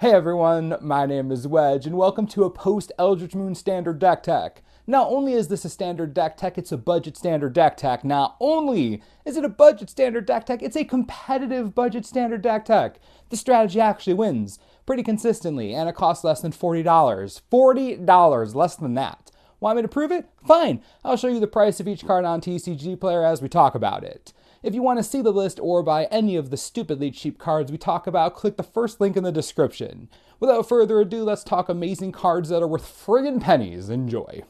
Hey everyone, my name is Wedge, and welcome to a post-Eldritch Moon standard deck tech. Not only is this a standard deck tech, it's a budget standard deck tech. Not only is it a budget standard deck tech, it's a competitive budget standard deck tech. The strategy actually wins pretty consistently, and it costs less than $40. $40, less than that. Want me to prove it? Fine, I'll show you the price of each card on TCG Player as we talk about it. If you want to see the list or buy any of the stupidly cheap cards we talk about, click the first link in the description. Without further ado, let's talk amazing cards that are worth friggin' pennies. Enjoy.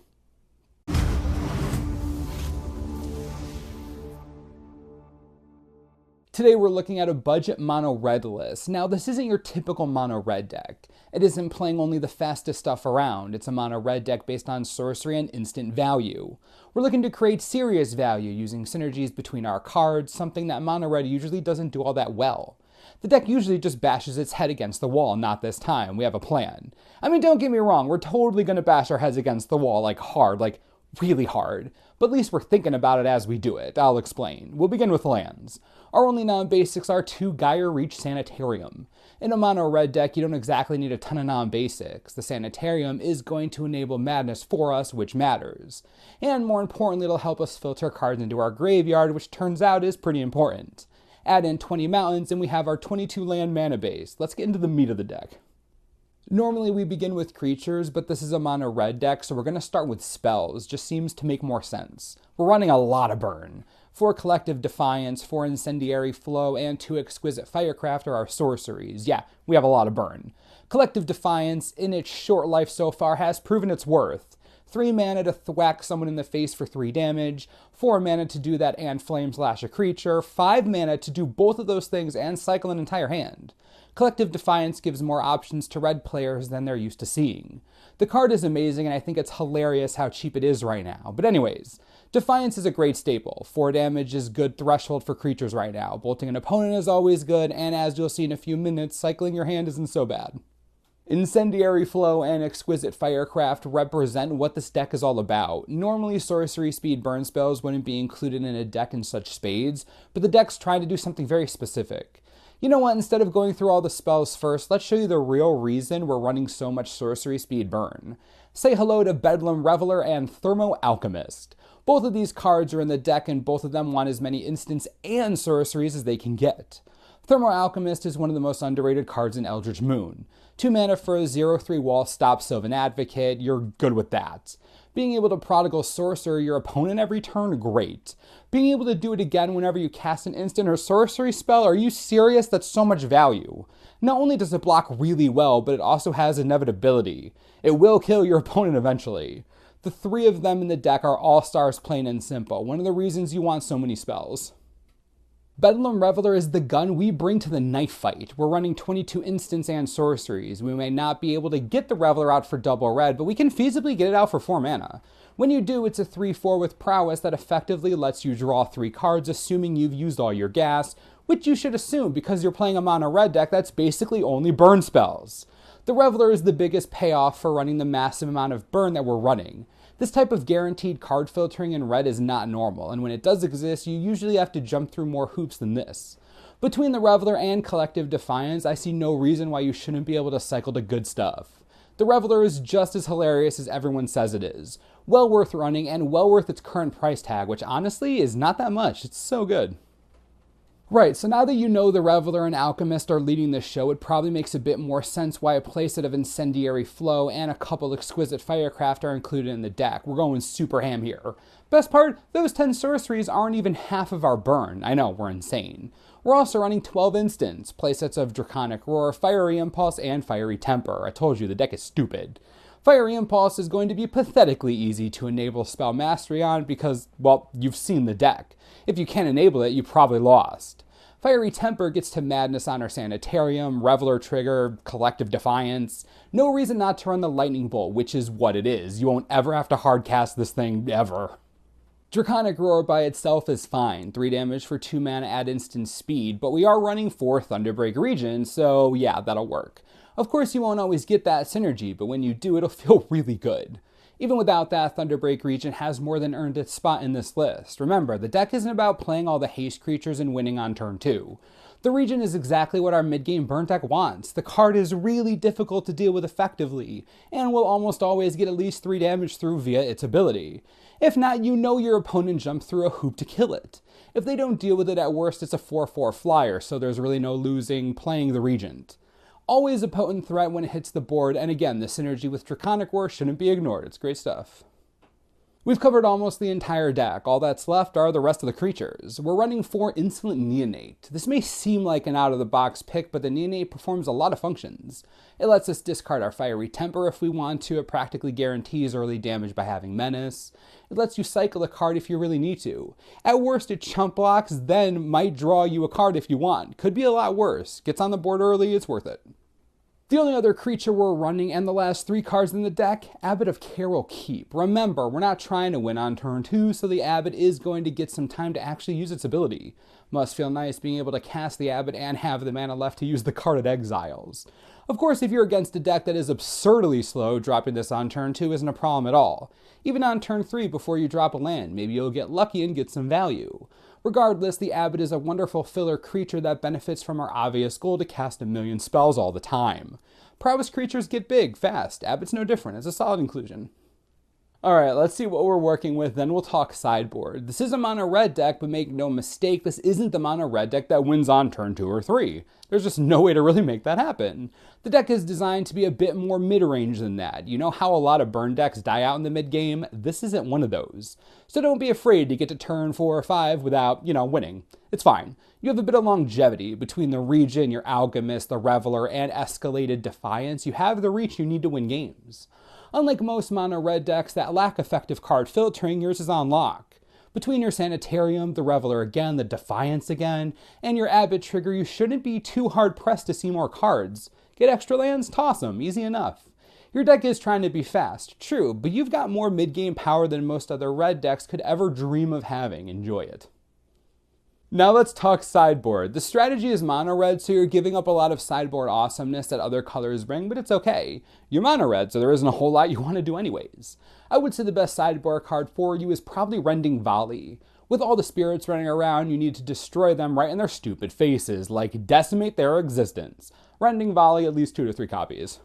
Today we're looking at a budget mono red list. Now this isn't your typical mono red deck. It isn't playing only the fastest stuff around. It's a mono red deck based on sorcery and instant value. We're looking to create serious value using synergies between our cards, something that mono red usually doesn't do all that well. The deck usually just bashes its head against the wall. Not this time. We have a plan. I mean, don't get me wrong, we're totally gonna bash our heads against the wall, like hard, like really hard. But at least we're thinking about it as we do it. I'll explain. We'll begin with lands. Our only non-basics are 2 Gaia Reach Sanitarium. In a mono red deck, you don't exactly need a ton of non-basics. The Sanitarium is going to enable madness for us, which matters. And more importantly, it'll help us filter cards into our graveyard, which turns out is pretty important. Add in 20 mountains and we have our 22 land mana base. Let's get into the meat of the deck. Normally we begin with creatures, but this is a mono red deck, so we're going to start with spells. Just seems to make more sense. We're running a lot of burn. 4 Collective Defiance, 4 Incendiary Flow, and 2 Exquisite Firecraft are our sorceries. Yeah, we have a lot of burn. Collective Defiance, in its short life so far, has proven its worth. 3 mana to thwack someone in the face for 3 damage, 4 mana to do that and flame slash a creature, 5 mana to do both of those things and cycle an entire hand. Collective Defiance gives more options to red players than they're used to seeing. The card is amazing and I think it's hilarious how cheap it is right now. But anyways, Defiance is a great staple. 4 damage is good threshold for creatures right now. Bolting an opponent is always good, and as you'll see in a few minutes, cycling your hand isn't so bad. Incendiary Flow and Exquisite Firecraft represent what this deck is all about. Normally, sorcery speed burn spells wouldn't be included in a deck in such spades, but the deck's trying to do something very specific. You know what, instead of going through all the spells first, let's show you the real reason we're running so much sorcery speed burn. Say hello to Bedlam Reveler and Thermo Alchemist. Both of these cards are in the deck and both of them want as many instants and sorceries as they can get. Thermo Alchemist is one of the most underrated cards in Eldritch Moon. 2 mana for a 0/3 wall stop Sylvan Advocate, you're good with that. Being able to prodigal sorcerer your opponent every turn, great. Being able to do it again whenever you cast an instant or sorcery spell, are you serious? That's so much value. Not only does it block really well, but it also has inevitability. It will kill your opponent eventually. The 3 of them in the deck are all-stars plain and simple, one of the reasons you want so many spells. Bedlam Reveler is the gun we bring to the knife fight. We're running 22 instants and sorceries. We may not be able to get the Reveler out for double red, but we can feasibly get it out for 4 mana. When you do, it's a 3/4 with prowess that effectively lets you draw 3 cards, assuming you've used all your gas, which you should assume because you're playing a mono red deck that's basically only burn spells. The Reveler is the biggest payoff for running the massive amount of burn that we're running. This type of guaranteed card filtering in red is not normal, and when it does exist, you usually have to jump through more hoops than this. Between the Reveler and Collective Defiance, I see no reason why you shouldn't be able to cycle to good stuff. The Reveler is just as hilarious as everyone says it is. Well worth running, and well worth its current price tag, which honestly is not that much. It's so good. Right, so now that you know the Reveler and Alchemist are leading this show, it probably makes a bit more sense why a playset of Incendiary Flow and a couple Exquisite Firecraft are included in the deck. We're going super ham here. Best part, those 10 sorceries aren't even half of our burn. I know, we're insane. We're also running 12 instants, playsets of Draconic Roar, Fiery Impulse, and Fiery Temper. I told you, the deck is stupid. Fiery Impulse is going to be pathetically easy to enable Spell Mastery on because, well, you've seen the deck. If you can't enable it, you probably lost. Fiery Temper gets to madness on our Sanitarium, Reveler trigger, Collective Defiance. No reason not to run the Lightning Bolt, which is what it is. You won't ever have to hardcast this thing, ever. Draconic Roar by itself is fine. 3 damage for 2 mana at instant speed, but we are running 4 Thunderbreak Region, so yeah, that'll work. Of course, you won't always get that synergy, but when you do, it'll feel really good. Even without that, Thunderbreak Region has more than earned its spot in this list. Remember, the deck isn't about playing all the haste creatures and winning on turn 2. The region is exactly what our mid-game burn deck wants. The card is really difficult to deal with effectively, and will almost always get at least 3 damage through via its ability. If not, you know your opponent jumped through a hoop to kill it. If they don't deal with it, at worst it's a 4/4 flyer, so there's really no losing playing the Regent. Always a potent threat when it hits the board, and again, the synergy with Draconic War shouldn't be ignored. It's great stuff. We've covered almost the entire deck. All that's left are the rest of the creatures. We're running 4 Insolent Naenae. This may seem like an out-of-the-box pick, but the Naenae performs a lot of functions. It lets us discard our Fiery Temper if we want to. It practically guarantees early damage by having Menace. It lets you cycle a card if you really need to. At worst, it chump blocks, then might draw you a card if you want. Could be a lot worse. Gets on the board early, it's worth it. The only other creature we're running, and the last 3 cards in the deck, Abbot of Carol Keep. Remember, we're not trying to win on turn 2, so the Abbot is going to get some time to actually use its ability. Must feel nice being able to cast the Abbot and have the mana left to use the card it exiles. Of course, if you're against a deck that is absurdly slow, dropping this on turn 2 isn't a problem at all. Even on turn 3 before you drop a land, maybe you'll get lucky and get some value. Regardless, the Abbot is a wonderful filler creature that benefits from our obvious goal to cast a million spells all the time. Prowess creatures get big, fast. Abbot's no different. It's a solid inclusion. Alright, let's see what we're working with, then we'll talk sideboard. This is a mono red deck, but make no mistake, this isn't the mono red deck that wins on turn 2 or 3. There's just no way to really make that happen. The deck is designed to be a bit more mid-range than that. You know how a lot of burn decks die out in the mid-game? This isn't one of those. So don't be afraid to get to turn 4 or 5 without, winning. It's fine. You have a bit of longevity between the Region, your Alchemist, the Reveler, and escalated Defiance. You have the reach you need to win games. Unlike most mono red decks that lack effective card filtering, yours is on lock. Between your Sanitarium, the Reveler again, the Defiance again, and your Abbot trigger, you shouldn't be too hard pressed to see more cards. Get extra lands, toss them, easy enough. Your deck is trying to be fast, true, but you've got more mid-game power than most other red decks could ever dream of having. Enjoy it. Now let's talk sideboard. The strategy is mono red, so you're giving up a lot of sideboard awesomeness that other colors bring, but it's okay. You're mono red, so there isn't a whole lot you want to do anyways. I would say the best sideboard card for you is probably Rending Volley. With all the spirits running around, you need to destroy them right in their stupid faces, like decimate their existence. Rending Volley, at least 2 to 3 copies.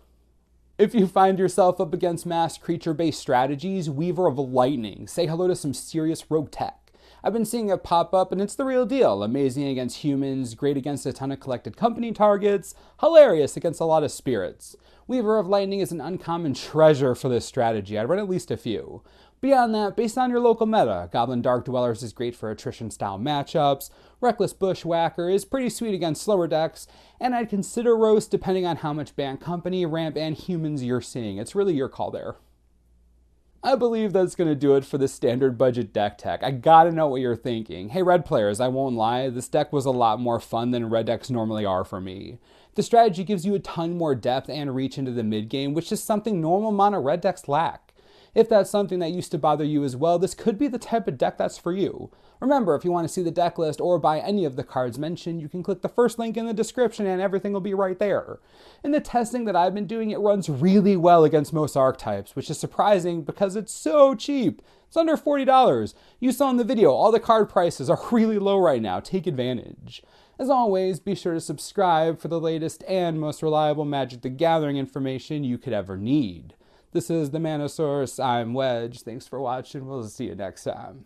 If you find yourself up against mass creature-based strategies, Weaver of Lightning. Say hello to some serious rogue tech. I've been seeing it pop up, and it's the real deal. Amazing against humans, great against a ton of collected company targets, hilarious against a lot of spirits. Weaver of Lightning is an uncommon treasure for this strategy. I'd run at least a few. Beyond that, based on your local meta, Goblin Dark Dwellers is great for attrition-style matchups, Reckless Bushwhacker is pretty sweet against slower decks, and I'd consider Roast depending on how much band company, ramp, and humans you're seeing. It's really your call there. I believe that's going to do it for the standard budget deck tech. I gotta know what you're thinking. Hey red players, I won't lie, this deck was a lot more fun than red decks normally are for me. The strategy gives you a ton more depth and reach into the mid game, which is something normal mono red decks lack. If that's something that used to bother you as well, this could be the type of deck that's for you. Remember, if you want to see the deck list or buy any of the cards mentioned, you can click the first link in the description and everything will be right there. In the testing that I've been doing, it runs really well against most archetypes, which is surprising because it's so cheap. It's under $40. You saw in the video, all the card prices are really low right now. Take advantage. As always, be sure to subscribe for the latest and most reliable Magic the Gathering information you could ever need. This is the Mana Source. I'm Wedge. Thanks for watching. We'll see you next time.